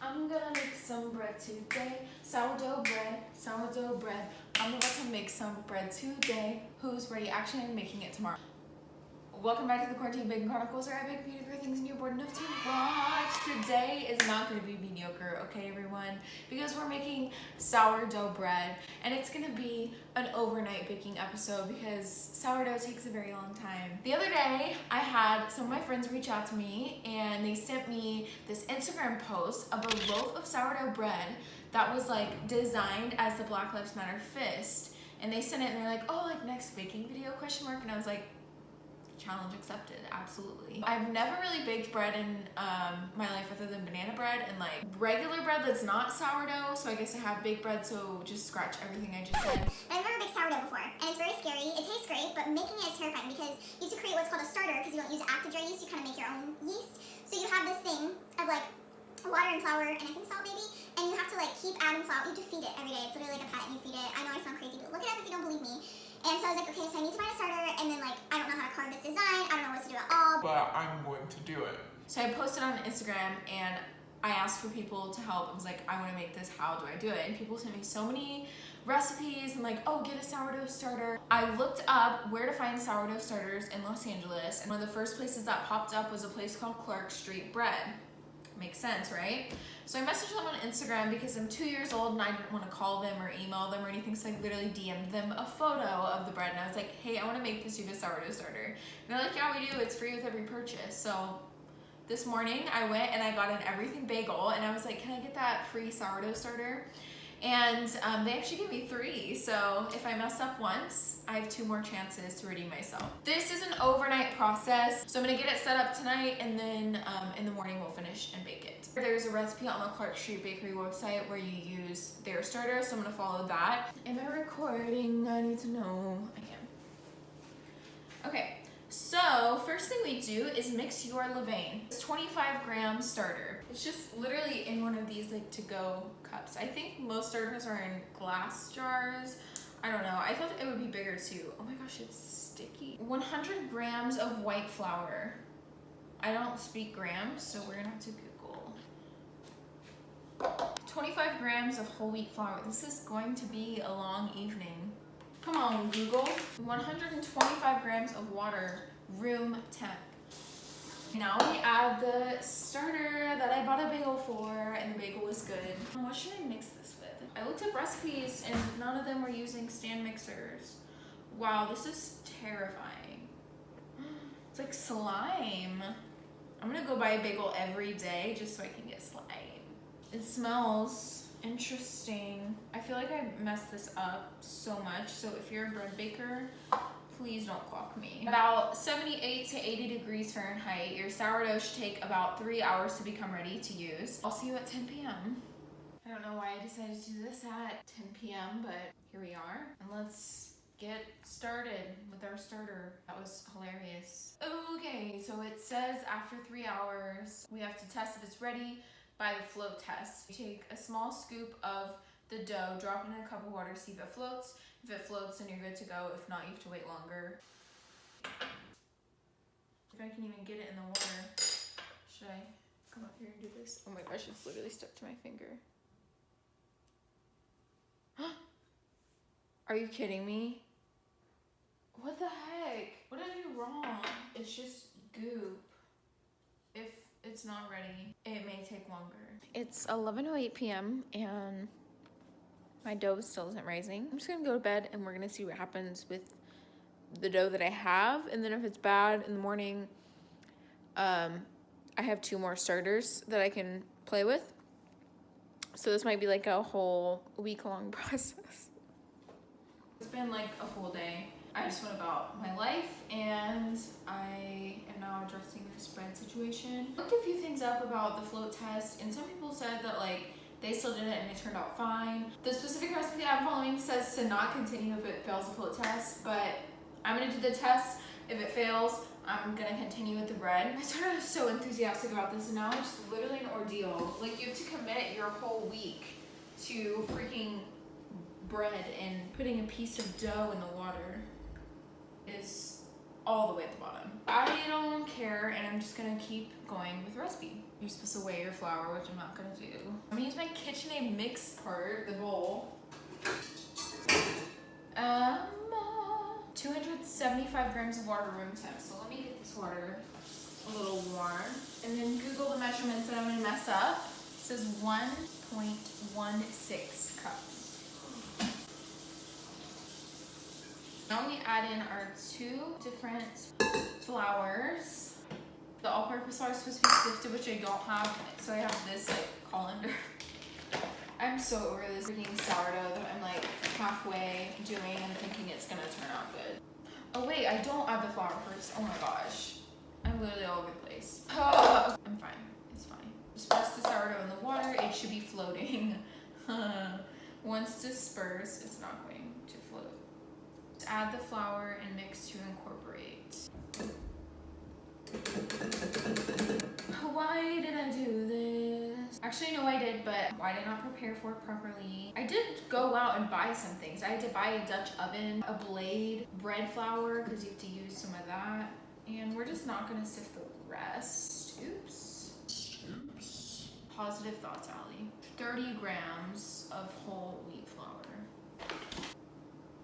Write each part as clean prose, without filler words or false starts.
I'm gonna make some bread today. Sourdough bread, sourdough bread. I'm about to make some bread today. Who's ready? Actually, I'm making it tomorrow. Welcome back to the Quarantine Baking Chronicles, where I bake mediocre things and you're bored enough to watch. Today is not going to be mediocre, okay, everyone? Because we're making sourdough bread, and it's going to be an overnight baking episode because sourdough takes a very long time. The other day, I had some of my friends reach out to me, and they sent me this Instagram post of a loaf of sourdough bread that was like designed as the Black Lives Matter fist. And they sent it, and they're like, oh, like next baking video, question mark? And I was like, challenge accepted, absolutely. I've never really baked bread in my life other than banana bread and like regular bread that's not sourdough, so I guess I have baked bread, so just scratch everything I just said. I've never baked sourdough before, and it's very scary. It tastes great, but making it is terrifying because you have to create what's called a starter because you don't use active dry yeast, you kind of make your own yeast. So you have this thing of like water and flour and I think salt maybe, and you have to like keep adding flour. You have to feed it every day. It's literally like a pet and you feed it. I know I sound crazy, but look it up if you don't believe me. And so I was like, okay, so I need to find a starter, and then like, I don't know how to carve this design, I don't know what to do at all. But I'm going to do it. So I posted on Instagram and I asked for people to help. I was like, I want to make this, how do I do it? And people sent me so many recipes and like, oh, get a sourdough starter. I looked up where to find sourdough starters in Los Angeles, and one of the first places that popped up was a place called Clark Street Bread. Makes sense, right? So I messaged them on Instagram because I'm 2 years old and I didn't want to call them or email them or anything, so I literally DM'd them a photo of the bread and I was like, hey, I want to make this stupid sourdough starter. And they're like, yeah, we do. It's free with every purchase. So this morning I went and I got an everything bagel and I was like, can I get that free sourdough starter? And they actually gave me 3, so if I mess up once, I have 2 more chances to redeem myself. This is an overnight process, so I'm gonna get it set up tonight, and then in the morning we'll finish and bake it. There's a recipe on the Clark Street Bakery website where you use their starter, so I'm gonna follow that. Am I recording? I need to know. I am. Okay. So first thing we do is mix your levain. It's 25-gram starter. It's just literally in one of these like to-go cups. I think most starters are in glass jars. I don't know. I thought it would be bigger too. Oh my gosh, it's sticky. 100 grams of white flour. I don't speak grams, so we're gonna have to Google. 25 grams of whole wheat flour. This is going to be a long evening. Come on, Google. 125 grams of water, room temp. Now we add the starter that I bought a bagel for, and the bagel was good. What should I mix this with? I looked up recipes and none of them were using stand mixers. Wow, this is terrifying. It's like slime. I'm gonna go buy a bagel every day just so I can get slime. It smells interesting. I feel like I messed this up so much, so if you're a bread baker, please don't clock me. About 78 to 80 degrees Fahrenheit, your sourdough should take about 3 hours to become ready to use. I'll see you at 10 p.m. I don't know why I decided to do this at 10 p.m., but here we are. And let's get started with our starter. That was hilarious. Okay, so it says after 3 hours, we have to test if it's ready by the float test. You take a small scoop of the dough, drop it in a cup of water, see if it floats. If it floats, then you're good to go. If not, you have to wait longer. If I can even get it in the water. Should I come up here and do this? Oh my gosh, it's literally stuck to my finger. Are you kidding me? What the heck? What did I do wrong? It's just goop. If it's not ready, it may take longer. It's 11:08 p.m. and my dough still isn't rising. I'm just gonna go to bed and we're gonna see what happens with the dough that I have, and then if it's bad in the morning, I have 2 more starters that I can play with. So this might be like a whole week-long process. It's been like a full day. I just went about my life and I am now addressing this bread situation. I looked a few things up about the float test, and some people said that like they still did it and it turned out fine. The specific recipe that I'm following says to not continue if it fails the float test, but I'm gonna do the test. If it fails, I'm gonna continue with the bread. I started so enthusiastic about this, and now it's literally an ordeal. Like, you have to commit your whole week to freaking bread, and putting a piece of dough in the water is all the way at the bottom. I don't care, and I'm just gonna keep going with the recipe. You're supposed to weigh your flour, which I'm not gonna do. I'm gonna use my KitchenAid mix part, the bowl. 275 grams of water, room temp. So let me get this water a little warm. And then Google the measurements that I'm gonna mess up. It says 1.16 cups. Now we add in our 2 different flours. The all-purpose flour is supposed to be sifted, which I don't have, so I have this like colander. I'm so over this freaking sourdough that I'm like halfway doing and thinking it's gonna turn out good. Oh wait, I don't add the flour first. Oh my gosh. I'm literally all over the place. I'm fine, it's fine. Just press the sourdough in the water, it should be floating. Once dispersed, it's not going to float. Just add the flour and mix to incorporate. Why did I do this? Actually, no, I did, but why did I not prepare for it properly? I did go out and buy some things. I had to buy a Dutch oven, a blade, bread flour, because you have to use some of that. And we're just not gonna sift the rest. Oops. Positive thoughts, Allie. 30 grams of whole wheat flour.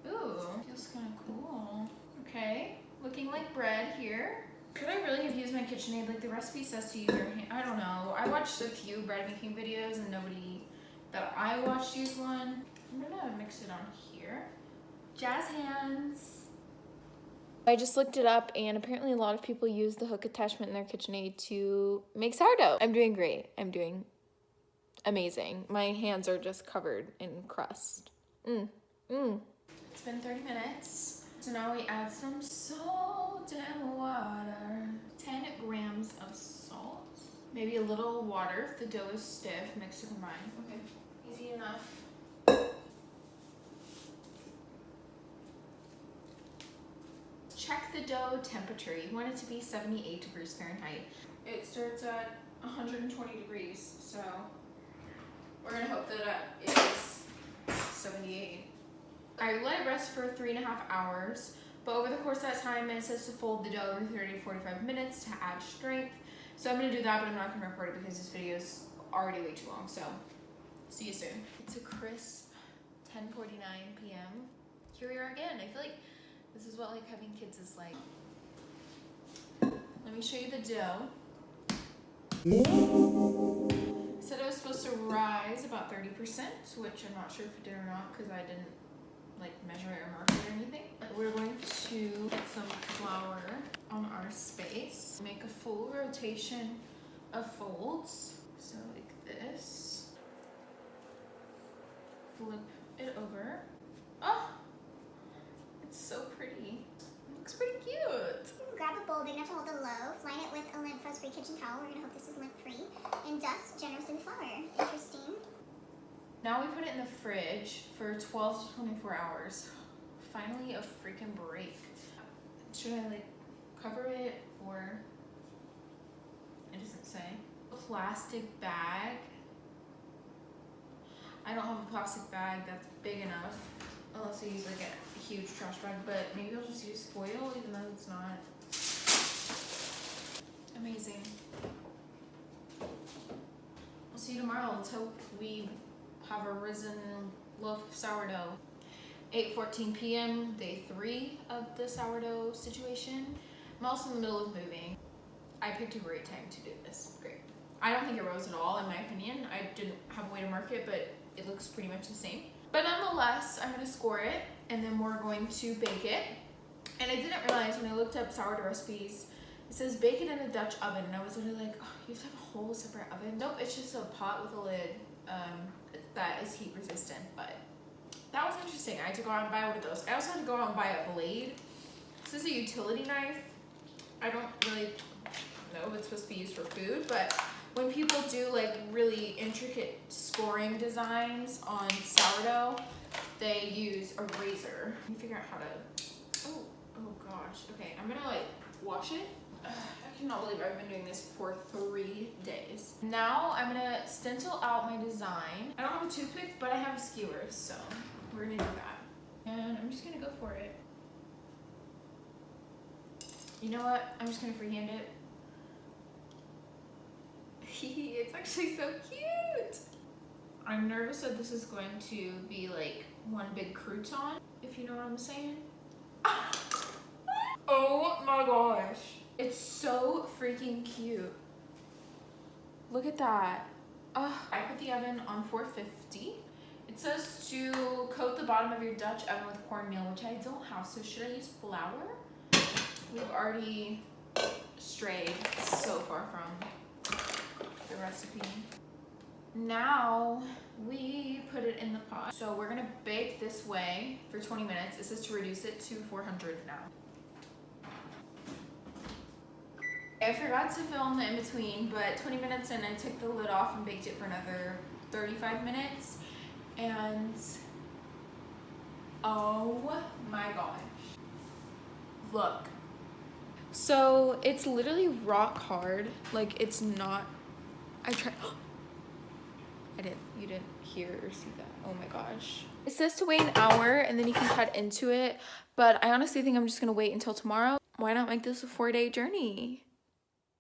Ooh, feels kind of cool. Okay, looking like bread here. Could I really have used my KitchenAid? Like the recipe says to use your hand. I don't know. I watched a few bread making videos and nobody that I watched used one. I'm gonna mix it on here. Jazz hands. I just looked it up and apparently a lot of people use the hook attachment in their KitchenAid to make sourdough. I'm doing great. I'm doing amazing. My hands are just covered in crust. It's been 30 minutes. So now we add some salt and water. 10 grams of salt. Maybe a little water if the dough is stiff, mix to combine. Okay, easy enough. Check the dough temperature. You want it to be 78 degrees Fahrenheit. It starts at 120 degrees, so we're gonna hope that it is 78. I let it rest for 3.5 hours, but over the course of that time, it says to fold the dough every 30 to 45 minutes to add strength. So I'm gonna do that, but I'm not gonna record it because this video is already way too long, so see you soon. It's a crisp 10:49 p.m. Here we are again. I feel like this is what like having kids is like. Let me show you the dough. Said it was supposed to rise about 30%, which I'm not sure if it did or not because I didn't like measure it or mark it or anything. We're going to get some flour on our space. Make a full rotation of folds. So like this. Flip it over. Oh, it's so pretty. It looks pretty cute. Grab a bowl big enough to hold the loaf, line it with a lint fuzz-free kitchen towel. We're gonna hope this is lint-free. And dust generously with flour. Interesting. Now we put it in the fridge for 12 to 24 hours. Finally a freaking break. Should I like cover it or it doesn't say. Plastic bag. I don't have a plastic bag that's big enough unless I use like a huge trash bag, but maybe I'll just use foil even though it's not. Amazing. I'll see you tomorrow. Let's hope we have a risen loaf of sourdough. 8:14 p.m. day 3 of the sourdough situation. I'm also in the middle of moving. I picked a great time to do this. Great. I don't think it rose at all in my opinion. I didn't have a way to mark it, but it looks pretty much the same. But nonetheless, I'm gonna score it and then we're going to bake it. And I didn't realize when I looked up sourdough recipes, it says bake it in a Dutch oven. And I was literally like, oh, you have to have a whole separate oven. Nope, it's just a pot with a lid that is heat resistant, but that was interesting. I had to go out and buy one of those. I also had to go out and buy a blade. This is a utility knife. I don't really know if it's supposed to be used for food, but when people do like really intricate scoring designs on sourdough, they use a razor. Let me figure out how to, oh gosh. Okay, I'm gonna like wash it. I cannot believe I've been doing this for 3 days. Now I'm gonna stencil out my design. I don't have a toothpick, but I have a skewer, so we're gonna do that. And I'm just gonna go for it. You know what? I'm just gonna freehand it. It's actually so cute. I'm nervous that this is going to be like one big crouton, if you know what I'm saying. Oh my gosh. It's so freaking cute. Look at that. I put the oven on 450. It says to coat the bottom of your Dutch oven with cornmeal, which I don't have, so should I use flour? We've already strayed so far from the recipe. Now we put it in the pot. So we're gonna bake this way for 20 minutes. It says to reduce it to 400 now. I forgot to film the in-between, but 20 minutes in, I took the lid off and baked it for another 35 minutes. And oh my gosh. Look. So it's literally rock hard. Like it's not, you didn't hear or see that. Oh my gosh. It says to wait an hour and then you can cut into it. But I honestly think I'm just gonna wait until tomorrow. Why not make this a 4-day journey?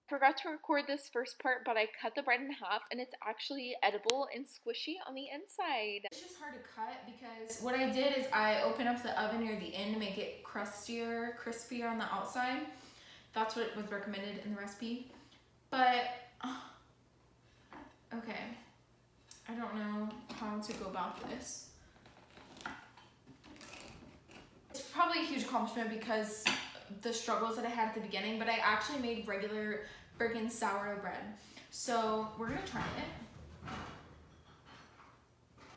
Forgot to record this first part, but I cut the bread in half and it's actually edible and squishy on the inside. It's just hard to cut because what I did is I opened up the oven near the end to make it crispier on the outside. That's what was recommended in the recipe. But, okay, I don't know how to go about this. It's probably a huge accomplishment because the struggles that I had at the beginning, but I actually made regular freaking sourdough bread. So we're gonna try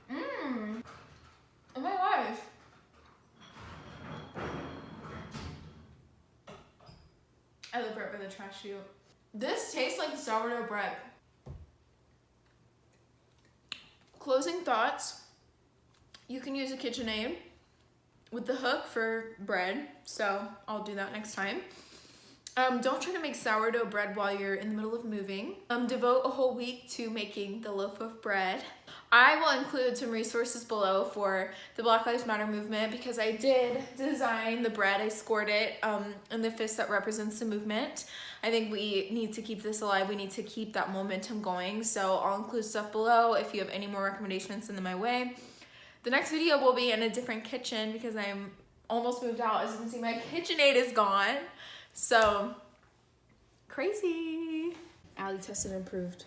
it. Oh my gosh. I live right by the trash chute. This tastes like sourdough bread. Closing thoughts. You can use a KitchenAid with the hook for bread, so I'll do that next time. Don't try to make sourdough bread while you're in the middle of moving. Devote a whole week to making the loaf of bread. I will include some resources below for the Black Lives Matter movement because I did design the bread. I scored it in the fist that represents the movement. I think we need to keep this alive. We need to keep that momentum going. So I'll include stuff below. If you have any more recommendations, send them my way. The next video will be in a different kitchen because I'm almost moved out. As you can see, my KitchenAid is gone. So, crazy. Allie tested and improved.